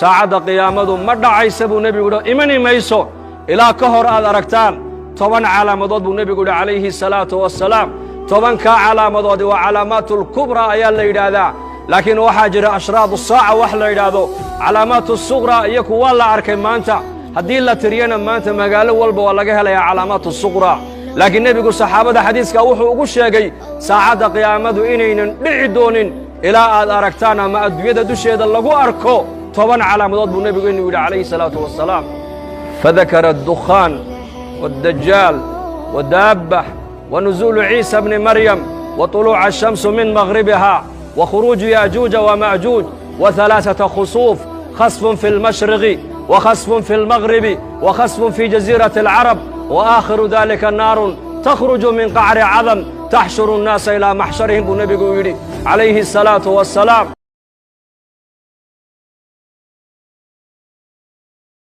saacadda qiyaamadu ma dhacaysa buu nebigu yidhi imani mayso ilaa ka hor aad aragtaan 10 calaamadood buu nebigu yidhi calayhi salaatu wassalaam 10kaa calaamadoodi waa calaamaatul kubraa ayaa la yidhaahdaa laakiin waxaa jira ashraadu saaca wax la yidhaahdo calaamaatu suqraa iyaku waa la arkay maanta haddii la tiriyana maanta magaalo walba waa laga helayaa calaamaatu suqraa laakiin nebigu saxaabada xadiiska wuxuu ugu sheegay saacadda qiyaamadu inaynan dhici doonin ilaa aad aragtaan ama adduunyada dusheeda lagu arko 10 calaamadood buu nebigu inuu yidhi calayhi salaatu wassalaam fadakara addukhaan والدجال ودابة ونزول عيسى بن مريم وطلوع الشمس من مغربها وخروج ياجوج وماجوج وثلاثة خسوف خسف في المشرق وخسف في المغرب وخسف في جزيرة العرب وآخر ذلك نار تخرج من قعر عظم تحشر الناس إلى محشرهم بالنبي عليه الصلاة والسلام